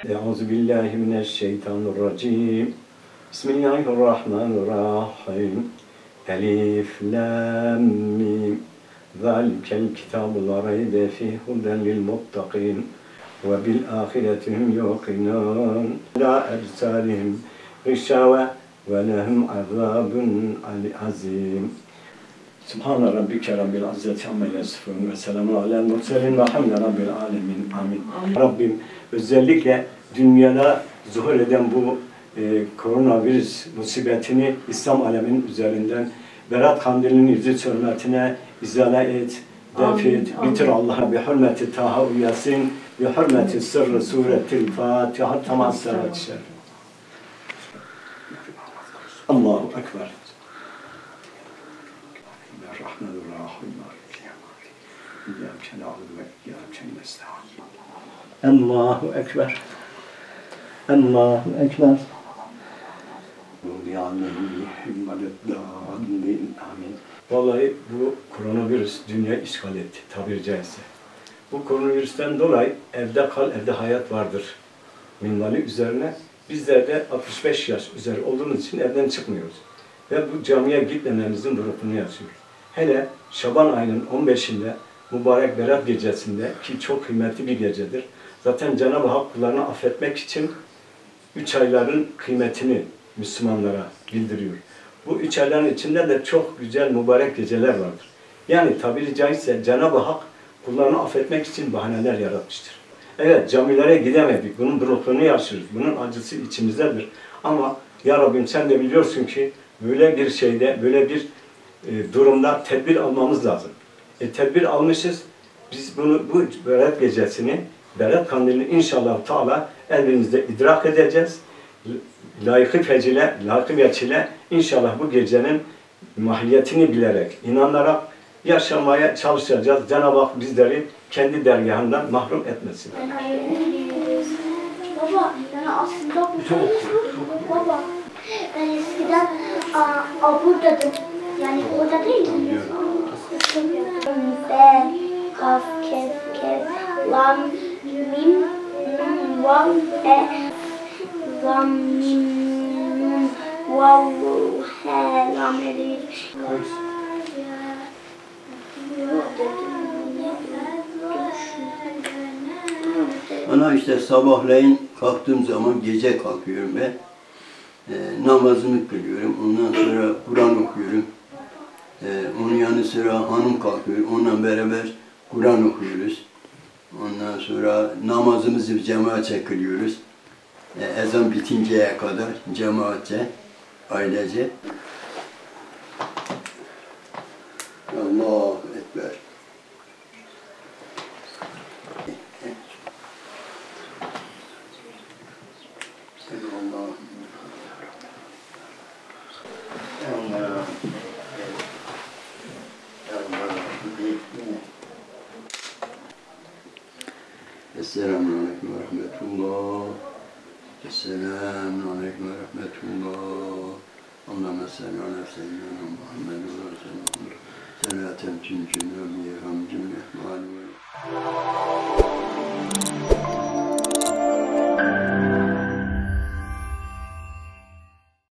Euzubillahimineşşeytanirracim. Bismillahirrahmanirrahim. Elif, lam, mim. Zalikel kitabu la raybe fihi huden lil muttaqin. Ve bil ahiretihim yuqinun. La ebsarihim gışşave ve lehum azabun azim. Subhane rabbike rabbil izzeti amma yasifun ve selamun alel murselin velhamdülillahi rabbil alemin. Amin. Rabbim özellikle dünyada zuhur eden bu koronavirüs musibetini İslam aleminin üzerinden Berat Kandili'nin yüzü hürmetine izale et, def et, bitir Allah'a bi hürmeti Taha Yasin, bi hürmeti sırrı suretil Fatiha tamam salat şerif. Allahu Ekber. Rahmanirrahim. Allahu Ekber. Allahu Ekber. Vallahi bu koronavirüs dünya işgal etti tabiri caizse. Bu koronavirüsten dolayı evde kal, evde hayat vardır minvali üzerine. Bizler de 65 yaş üzeri olduğumuz için evden çıkmıyoruz. Ve bu camiye gitmememizin durumunu yaşıyoruz. Hele Şaban ayının 15'inde mübarek Berat gecesinde ki çok kıymetli bir gecedir. Zaten Cenab-ı Hak kullarını affetmek için 3 ayların kıymetini Müslümanlara bildiriyor. Bu 3 ayların içinde de çok güzel mübarek geceler vardır. Yani tabiri caizse Cenab-ı Hak kullarını affetmek için bahaneler yaratmıştır. Evet camilere gidemedik. Bunun buruklığını yaşıyoruz. Bunun acısı içimizdedir. Ama ya Rabbim sen de biliyorsun ki böyle bir şeyde, böyle bir durumda tedbir almamız lazım. Tedbir almışız. Biz bunu bu Berat gecesini, Berat Kandili'ni inşallah Teala elimizde idrak edeceğiz. Layıkıyla inşallah bu gecenin mahiyetini bilerek, inanarak yaşamaya çalışacağız. Cenab-ı Hak bizleri kendi dergahından mahrum etmesin. Baba, yani aslında bu baba. Ben eskiden buradaydım. Yani orada değil mi? Be, kaf, kef, lam, mim, nun, vav, lam, mim, nun, vav, lam, elif. Ana işte sabahleyin kalktığım zaman gece kalkıyorum ve namazımı kılıyorum. Ondan sonra Kur'an okuyorum. Onun yanı sıra hanım kalkıyor. Onunla beraber Kur'an okuyoruz. Ondan sonra namazımızı cemaatçe kılıyoruz. Ezan bitinceye kadar cemaatçe, ailece. Allahu Ekber. Esselamun aleyküm ve rahmetullah. Esselamun aleyküm ve rahmetullah. Allahümme salli ala seyyidina Muhammed ve sellem. Selaten tüncünü bi hamdülillah.